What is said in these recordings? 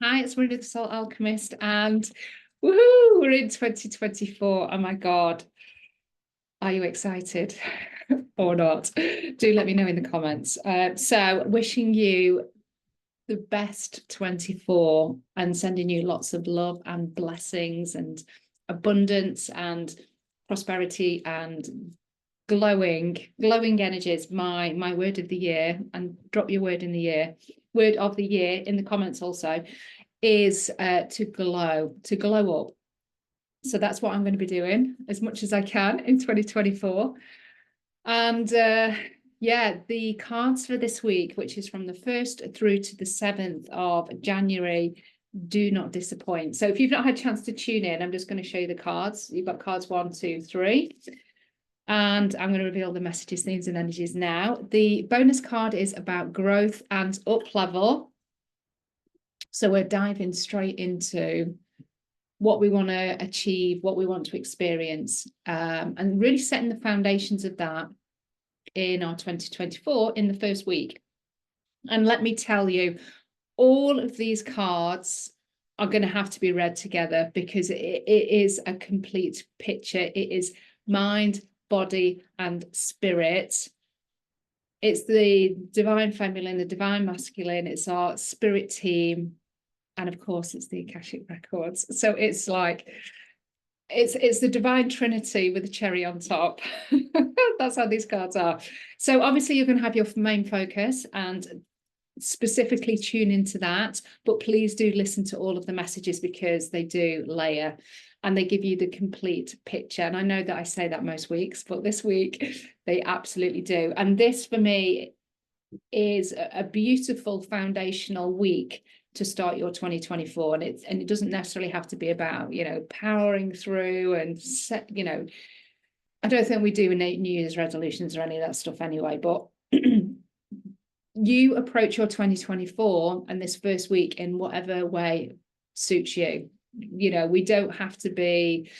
Hi, it's Marina, the Soul Alchemist, and woohoo, we're in 2024. Oh my God, are you excited or not? Do let me know in the comments. So, wishing you the best 24 and sending you lots of love and blessings and abundance and prosperity and glowing energies. My word of the year, and drop your word in the year. Word of the year in the comments also is to glow up. So that's what I'm going to be doing as much as I can in 2024. And yeah, the cards for this week, which is from the 1st through to the 7th of January, do not disappoint. So if you've not had a chance to tune in, I'm just going to show you the cards. You've got cards 1, 2, 3. And I'm going to reveal the messages, themes, and energies now. The bonus card is about growth and up level. So we're diving straight into what we want to achieve, what we want to experience, and really setting the foundations of that in our 2024 in the first week. And let me tell you, all of these cards are going to have to be read together because it is a complete picture. It is mind, body, and spirit. It's the divine feminine, the divine masculine. It's our spirit team. And of course, it's the Akashic records. So it's like, it's the divine trinity with a cherry on top. That's how these cards are. So obviously you're going to have your main focus and specifically tune into that, but please do listen to all of the messages because they do layer and they give you the complete picture. And I know that I say that most weeks, but this week they absolutely do. And this for me is a beautiful foundational week to start your 2024. And it doesn't necessarily have to be about, powering through and set, I don't think we do New Year's resolutions or any of that stuff anyway, but you approach your 2024 and this first week in whatever way suits you. We don't have to be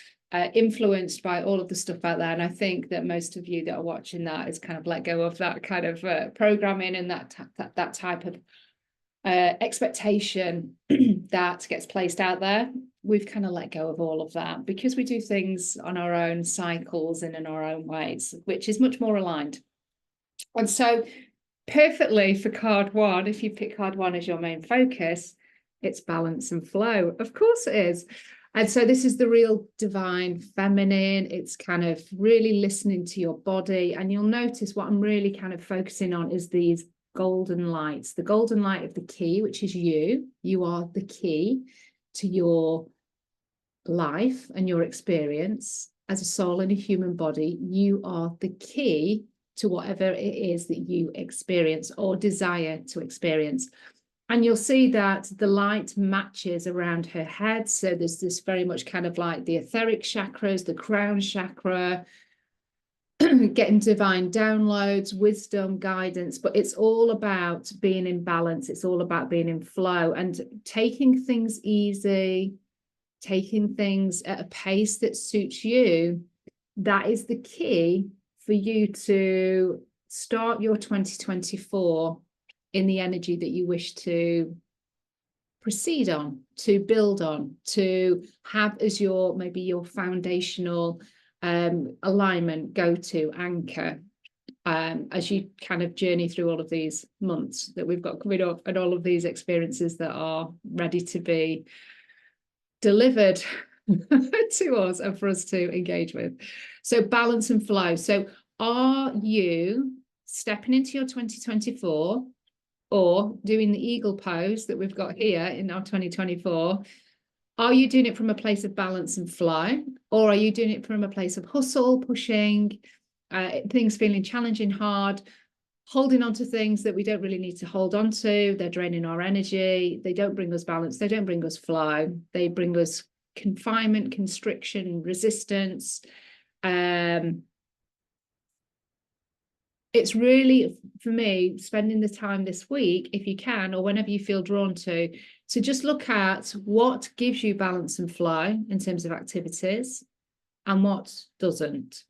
influenced by all of the stuff out there. And I think that most of you that are watching that is kind of let go of that kind of programming and that type of expectation that gets placed out there. We've kind of let go of all of that because we do things on our own cycles and in our own ways, which is much more aligned. And so perfectly for card 1, if you pick card 1 as your main focus, it's balance and flow. Of course it is. And so this is the real divine feminine. It's kind of really listening to your body. And you'll notice what I'm really kind of focusing on is these golden lights, the golden light of the key, which is you. You are the key to your life and your experience as a soul in a human body. You are the key to whatever it is that you experience or desire to experience. And you'll see that the light matches around her head. So there's this very much kind of like the etheric chakras, the crown chakra, getting divine downloads, wisdom, guidance, but it's all about being in balance. It's all about being in flow and taking things easy, taking things at a pace that suits you. That is the key for you to start your 2024 in the energy that you wish to proceed on, to build on, to have as maybe your foundational alignment, go-to anchor, as you kind of journey through all of these months that we've got coming up and all of these experiences that are ready to be delivered to us and for us to engage with. So balance and flow. So are you stepping into your 2024 or doing the eagle pose that we've got here in our 2024? Are you doing it from a place of balance and flow, or are you doing it from a place of hustle, pushing, things feeling challenging, hard, holding on to things that we don't really need to hold on to? They're draining our energy. They don't bring us balance. They don't bring us flow. They bring us confinement, constriction, resistance. It's really, for me, spending the time this week, if you can, or whenever you feel drawn to just look at what gives you balance and flow in terms of activities and what doesn't.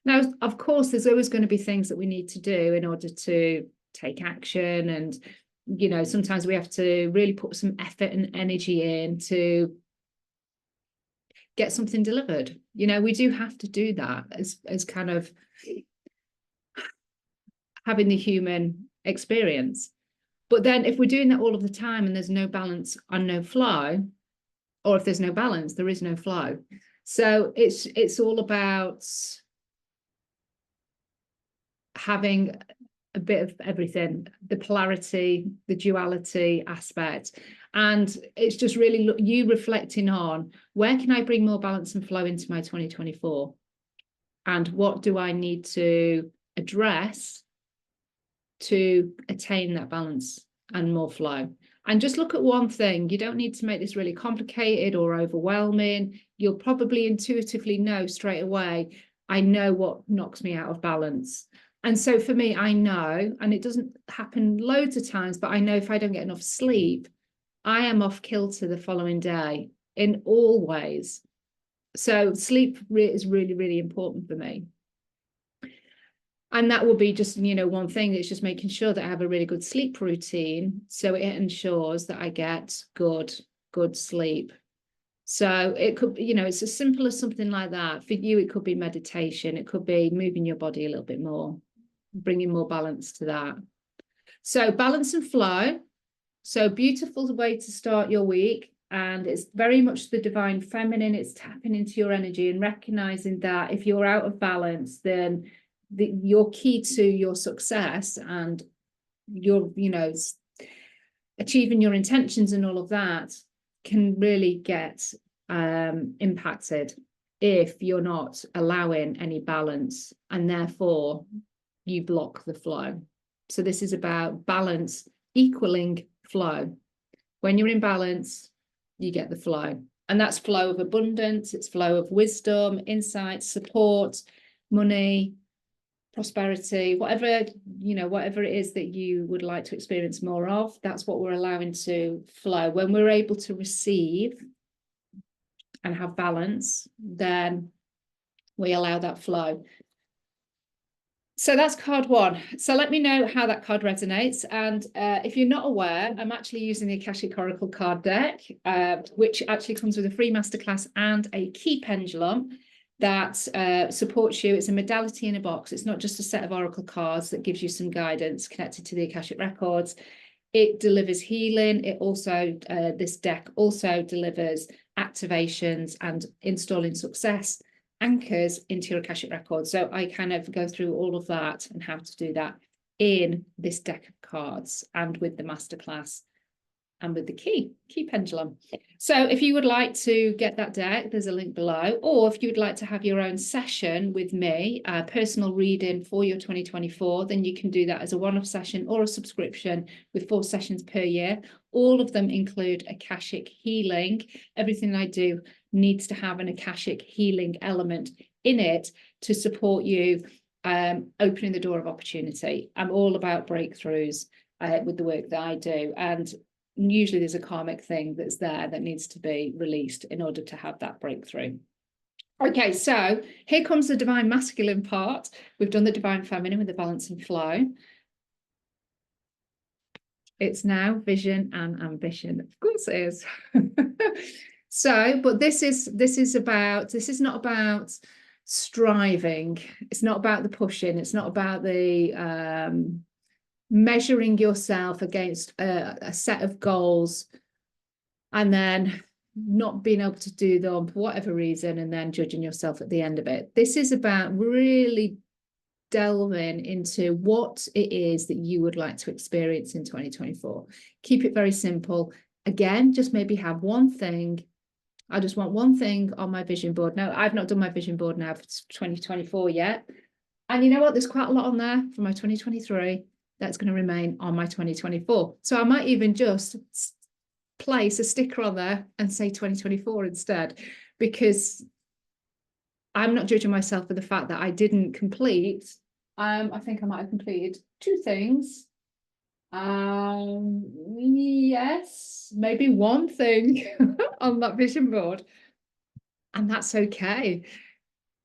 Now, of course, there's always going to be things that we need to do in order to take action and you know, sometimes we have to really put some effort and energy in to get something delivered. You know, we do have to do that as kind of having the human experience. But then if we're doing that all of the time and there's no balance and no flow, or if there's no balance, there is no flow. So it's all about having a bit of everything, the polarity, the duality aspect. And it's just really you reflecting on, where can I bring more balance and flow into my 2024? And what do I need to address to attain that balance and more flow? And just look at one thing. You don't need to make this really complicated or overwhelming. You'll probably intuitively know straight away, I know what knocks me out of balance. And so for me, I know, and it doesn't happen loads of times, but I know if I don't get enough sleep, I am off kilter the following day in all ways. So sleep is really, really important for me. And that will be just, you know, one thing. It's just making sure that I have a really good sleep routine, so it ensures that I get good sleep. So it could, you know, it's as simple as something like that. For you, it could be meditation. It could be moving your body a little bit more, bringing more balance to that. So balance and flow. So beautiful way to start your week. And it's very much the divine feminine. It's tapping into your energy and recognizing that if you're out of balance, then your key to your success and your, you know, achieving your intentions and all of that can really get impacted if you're not allowing any balance, and therefore you block the flow. So this is about balance equaling flow. When you're in balance, you get the flow, and that's flow of abundance. It's flow of wisdom, insight, support, money, prosperity, whatever, you know, whatever it is that you would like to experience more of, that's what we're allowing to flow. When we're able to receive and have balance, then we allow that flow. So that's card one. So let me know how that card resonates. And if you're not aware, I'm actually using the Akashic Oracle card deck, which actually comes with a free masterclass and a key pendulum that supports you. It's a modality in a box. It's not just a set of oracle cards that gives you some guidance connected to the Akashic records. It delivers healing. It also, this deck also delivers activations and installing success anchors into your Akashic records. So I kind of go through all of that and how to do that in this deck of cards and with the masterclass and with the key pendulum. So if you would like to get that deck, there's a link below. Or if you would like to have your own session with me, a personal reading for your 2024, then you can do that as a one-off session or a subscription with 4 sessions per year. All of them include Akashic healing. Everything I do needs to have an Akashic healing element in it to support you opening the door of opportunity. I'm all about breakthroughs with the work that I do. And usually there's a karmic thing that's there that needs to be released in order to have that breakthrough. Okay, so here comes the divine masculine part. We've done the divine feminine with the balance and flow. It's now vision and ambition. Of course it is. So, but this is not about striving. It's not about the pushing. It's not about the measuring yourself against a set of goals and then not being able to do them for whatever reason and then judging yourself at the end of it. This is about really delving into what it is that you would like to experience in 2024. Keep it very simple. Again, just maybe have one thing. I just want one thing on my vision board. Now, I've not done my vision board now for 2024 yet. And you know what? There's quite a lot on there for my 2023 that's going to remain on my 2024. So I might even just place a sticker on there and say 2024 instead, because I'm not judging myself for the fact that I didn't complete. I think I might have completed 2 things. Yes, maybe one thing on that vision board. And that's okay.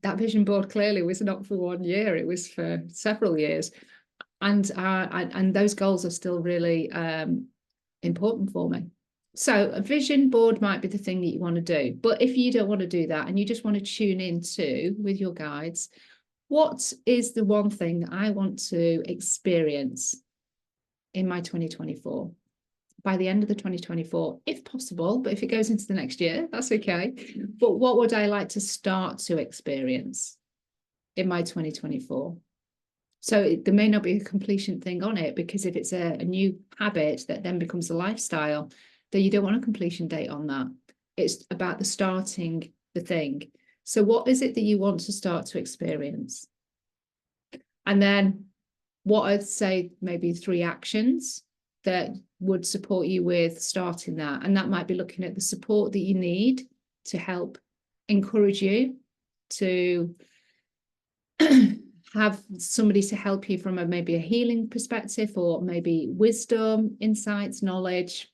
That vision board clearly was not for 1 year. It was for several years. And those goals are still really important for me. So a vision board might be the thing that you want to do. But if you don't want to do that and you just want to tune into with your guides, what is the one thing that I want to experience in my 2024? By the end of the 2024, if possible, but if it goes into the next year, that's okay. But what would I like to start to experience in my 2024? So there may not be a completion thing on it, because if it's a new habit that then becomes a lifestyle, then you don't want a completion date on that. It's about the starting the thing. So what is it that you want to start to experience? And then what I'd say, maybe 3 actions that would support you with starting that. And that might be looking at the support that you need to help encourage you to have somebody to help you from maybe a healing perspective, or maybe wisdom, insights, knowledge.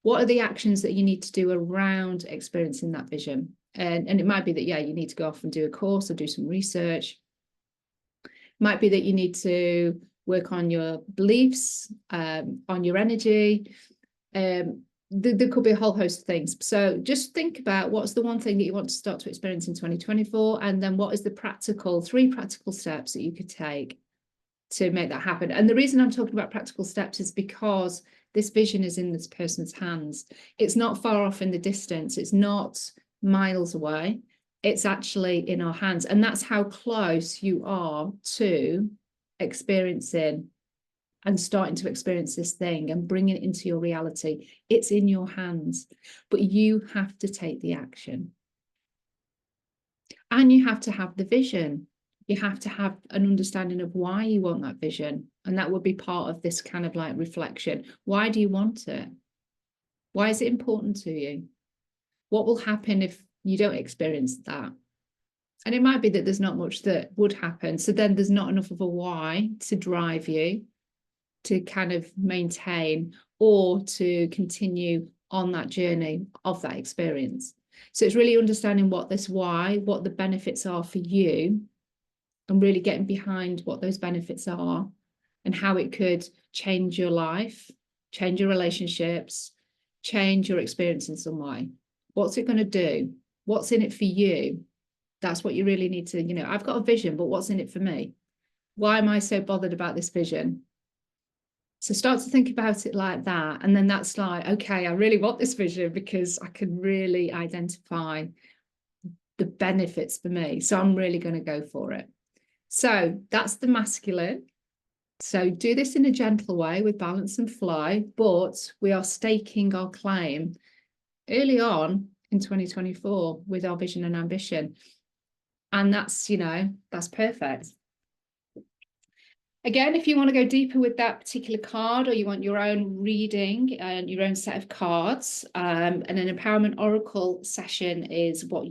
What are the actions that you need to do around experiencing that vision? And it might be that, yeah, you need to go off and do a course or do some research. It might be that you need to work on your beliefs, on your energy. There could be a whole host of things. So just think about what's the one thing that you want to start to experience in 2024, and then what is the 3 practical steps that you could take to make that happen. And the reason I'm talking about practical steps is because this vision is in this person's hands. It's not far off in the distance. It's not miles away. It's actually in our hands. And that's how close you are to experiencing and starting to experience this thing and bringing it into your reality. It's in your hands, but you have to take the action. And you have to have the vision. You have to have an understanding of why you want that vision. And that would be part of this kind of like reflection. Why do you want it? Why is it important to you? What will happen if you don't experience that? And it might be that there's not much that would happen. So then there's not enough of a why to drive you to kind of maintain or to continue on that journey of that experience. So it's really understanding what this why, what the benefits are for you, and really getting behind what those benefits are and how it could change your life, change your relationships, change your experience in some way. What's it going to do? What's in it for you? That's what you really need to, I've got a vision, but what's in it for me? Why am I so bothered about this vision? So start to think about it like that. And then that's like, okay, I really want this vision because I can really identify the benefits for me. So I'm really going to go for it. So that's the masculine. So do this in a gentle way with balance and flow, but we are staking our claim early on in 2024 with our vision and ambition. And that's, that's perfect. Again, if you want to go deeper with that particular card, or you want your own reading and your own set of cards, and an empowerment oracle session is what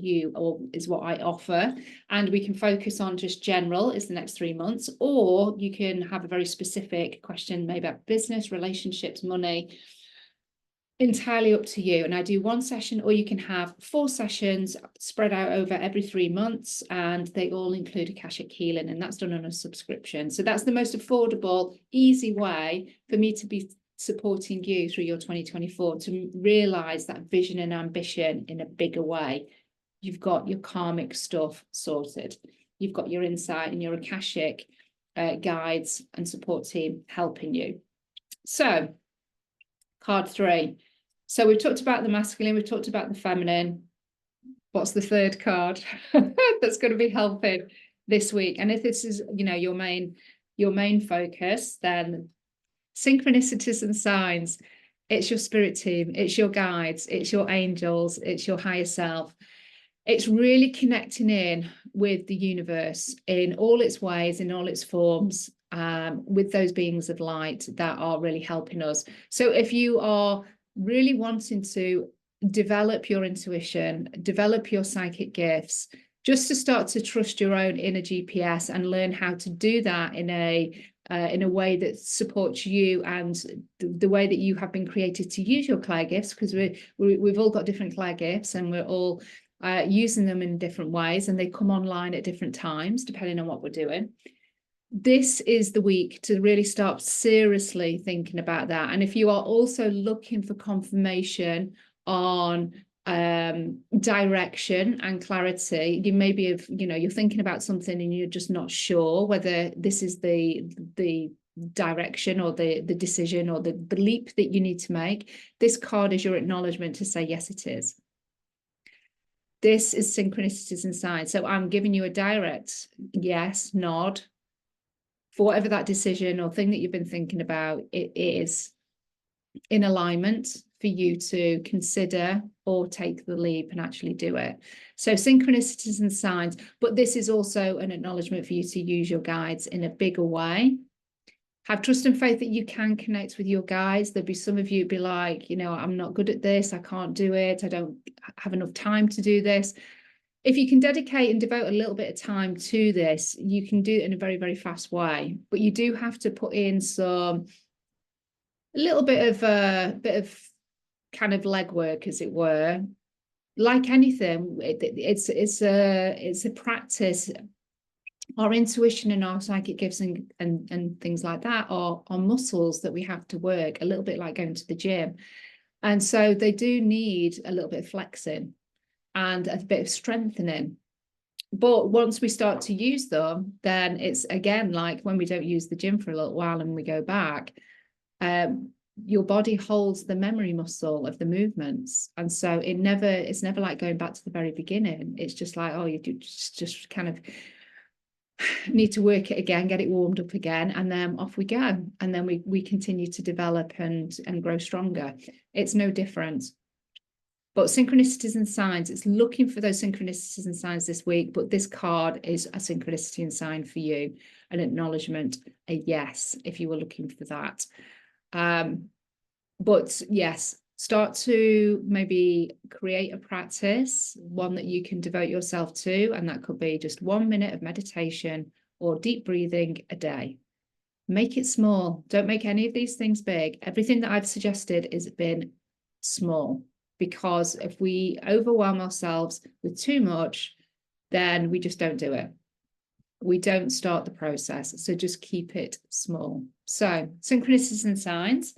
I offer, and we can focus on just general is the next 3 months, or you can have a very specific question, maybe about business, relationships, money. Entirely up to you. And I do 1 session, or you can have 4 sessions spread out over every 3 months, and they all include Akashic healing, and that's done on a subscription. So that's the most affordable, easy way for me to be supporting you through your 2024 to realize that vision and ambition in a bigger way. You've got your karmic stuff sorted. You've got your insight and your Akashic guides and support team helping you. So card 3. So we've talked about the masculine, we've talked about the feminine. What's the 3rd card that's going to be helping this week? And if this is, your main focus, then synchronicities and signs. It's your spirit team, it's your guides, it's your angels, it's your higher self. It's really connecting in with the universe in all its ways, in all its forms, with those beings of light that are really helping us. So if you are really wanting to develop your intuition, develop your psychic gifts, just to start to trust your own inner GPS and learn how to do that in a way that supports you and the way that you have been created to use your clair gifts, because we've all got different clair gifts, and we're all using them in different ways, and they come online at different times depending on what we're doing. this is the week to really start seriously thinking about that. And if you are also looking for confirmation on direction and clarity, you maybe you're thinking about something and you're just not sure whether this is the direction or the decision or the leap that you need to make. This card is your acknowledgement to say, yes, it is. This is synchronicities and signs. So I'm giving you a direct yes, nod for whatever that decision or thing that you've been thinking about. It is in alignment for you to consider or take the leap and actually do it. So synchronicities and signs, but this is also an acknowledgement for you to use your guides in a bigger way. Have trust and faith that you can connect with your guides. There'll be some of you be like, I'm not good at this. I can't do it. I don't have enough time to do this. If you can dedicate and devote a little bit of time to this, you can do it in a very, very fast way. But you do have to put in a little bit of kind of legwork, as it were. Like anything, it's a practice. Our intuition and our psychic gifts and things like that are muscles that we have to work, a little bit like going to the gym. And so they do need a little bit of flexing and a bit of strengthening. But once we start to use them, then it's again like when we don't use the gym for a little while and we go back, your body holds the memory muscle of the movements. And so it's never like going back to the very beginning. It's just like, oh, you just kind of need to work it again, get it warmed up again, and then off we go. And then we continue to develop and grow stronger. It's no different. But synchronicities and signs, it's looking for those synchronicities and signs this week. But this card is a synchronicity and sign for you, an acknowledgement, a yes, if you were looking for that. But yes, start to maybe create a practice, one that you can devote yourself to. And that could be just 1 minute of meditation or deep breathing a day. Make it small. Don't make any of these things big. Everything that I've suggested has been small. Because if we overwhelm ourselves with too much, then we just don't do it. We don't start the process. So just keep it small. So synchronicities and signs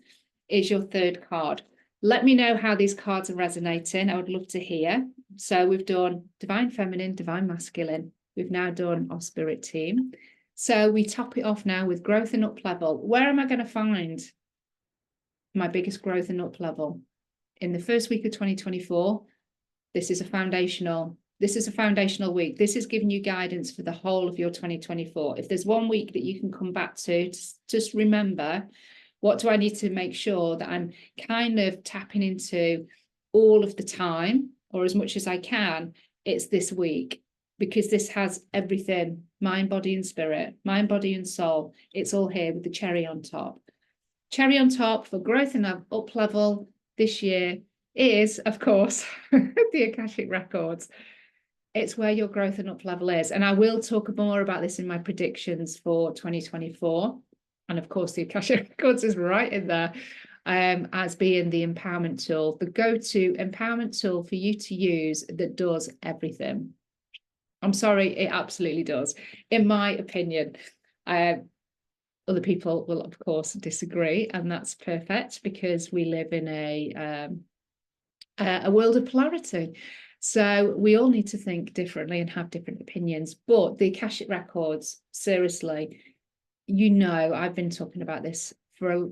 is your third card. Let me know how these cards are resonating. I would love to hear. So we've done divine feminine, divine masculine. We've now done our spirit team. So we top it off now with growth and up level. Where am I going to find my biggest growth and up level? In the first week of 2024, this is a foundational week. This is giving you guidance for the whole of your 2024. If there's one week that you can come back to, just remember, what do I need to make sure that I'm kind of tapping into all of the time, or as much as I can? It's this week, because this has everything: mind, body, and spirit, mind, body, and soul. It's all here with the cherry on top. Cherry on top for growth and up level this year is, of course, the Akashic records. It's where your growth and up level is. And I will talk more about this in my predictions for 2024. And of course, the Akashic records is right in there as being the empowerment tool, the go-to empowerment tool for you to use that does everything. I'm sorry, it absolutely does, in my opinion. Other people will, of course, disagree, and that's perfect, because we live in a world of polarity. So we all need to think differently and have different opinions. But the Akashic records, seriously, I've been talking about this for a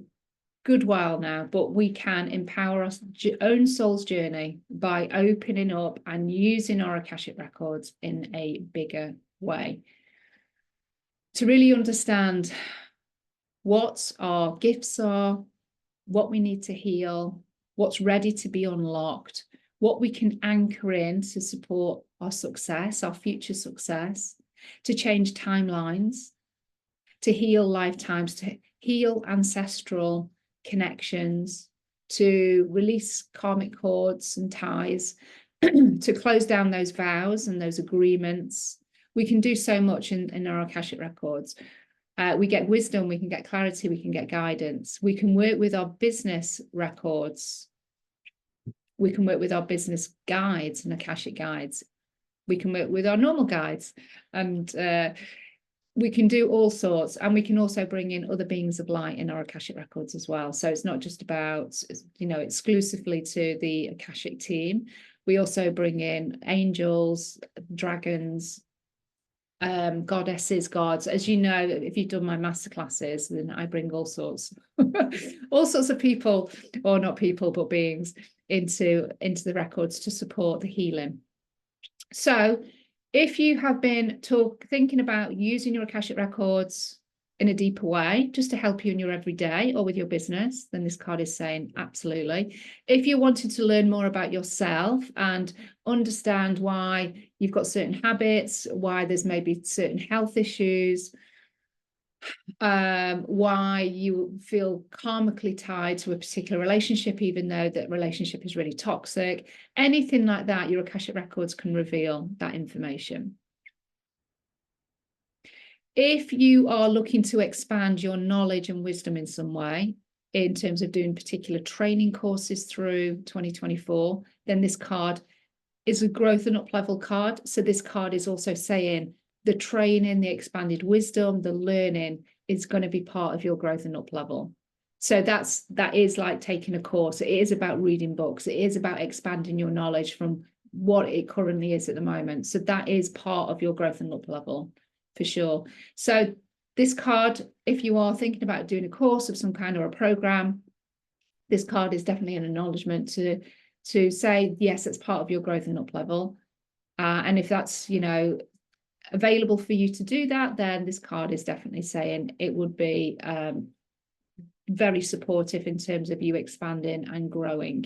good while now, but we can empower our own soul's journey by opening up and using our Akashic records in a bigger way to really understand what our gifts are, what we need to heal, what's ready to be unlocked, what we can anchor in to support our success, our future success, to change timelines, to heal lifetimes, to heal ancestral connections, to release karmic cords and ties, to close down those vows and those agreements. We can do so much in our Akashic records. We get wisdom, we can get clarity, we can get guidance. We can work with our business records. We can work with our business guides and Akashic guides. We can work with our normal guides. And we can do all sorts, and we can also bring in other beings of light in our Akashic records as well. So it's not just about, you know, exclusively to the Akashic team. We also bring in angels, dragons, goddesses, gods. As you know, if you've done my masterclasses, then I bring all sorts of people, or not people, but beings into the records to support the healing. So if you have been thinking about using your Akashic records in a deeper way, just to help you in your everyday or with your business, then this card is saying absolutely. If you wanted to learn more about yourself and understand why you've got certain habits, why there's maybe certain health issues, why you feel karmically tied to a particular relationship, even though that relationship is really toxic, anything like that, your Akashic records can reveal that information. If you are looking to expand your knowledge and wisdom in some way, in terms of doing particular training courses through 2024, then this card is a growth and up level card. So this card is also saying the training, the expanded wisdom, the learning is going to be part of your growth and up level. So that is like taking a course. It is about reading books. It is about expanding your knowledge from what it currently is at the moment. So that is part of your growth and up level for sure. So this card, if you are thinking about doing a course of some kind or a program, this card is definitely an acknowledgement to say, yes, it's part of your growth and up level. And if that's, you know, available for you to do that, then this card is definitely saying it would be very supportive in terms of you expanding and growing.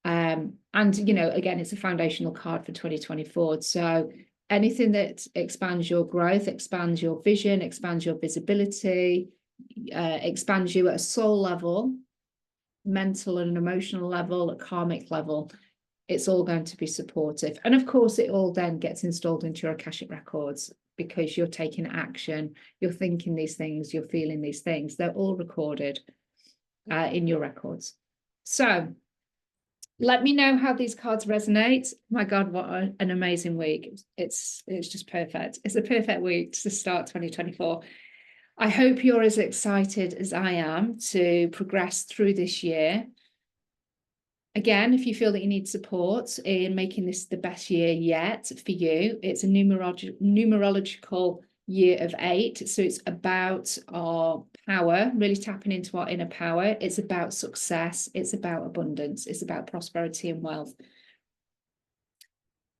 And, you know, again, it's a foundational card for 2024. So anything that expands your growth, expands your vision, expands your visibility, expands you at a soul level, mental and emotional level, a karmic level, it's all going to be supportive. And of course, it all then gets installed into your Akashic records because you're taking action, you're thinking these things, you're feeling these things. They're all recorded in your records. So let me know how these cards resonate. My God, what an amazing week. It's just perfect. It's a perfect week to start 2024. I hope you're as excited as I am to progress through this year. Again, if you feel that you need support in making this the best year yet for you, it's a numerological year of 8. So it's about our power, really tapping into our inner power. It's about success. It's about abundance. It's about prosperity and wealth.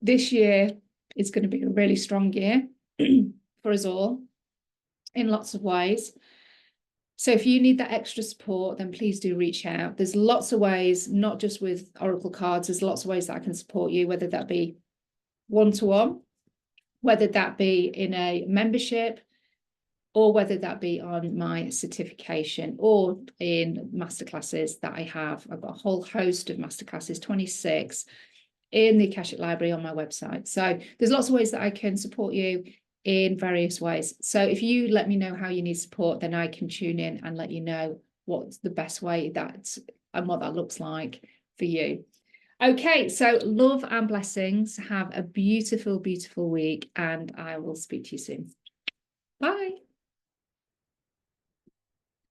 This year is going to be a really strong year for us all in lots of ways. So if you need that extra support, then please do reach out. There's lots of ways, not just with Oracle cards, there's lots of ways that I can support you, whether that be one-to-one, whether that be in a membership, or whether that be on my certification or in masterclasses that I have. I've got a whole host of masterclasses, 26, in the Akashic Library on my website. So there's lots of ways that I can support you in various ways. So if you let me know how you need support, then I can tune in and let you know what's the best way and what that looks like for you. Okay, so love and blessings. Have a beautiful, beautiful week, and I will speak to you soon. Bye.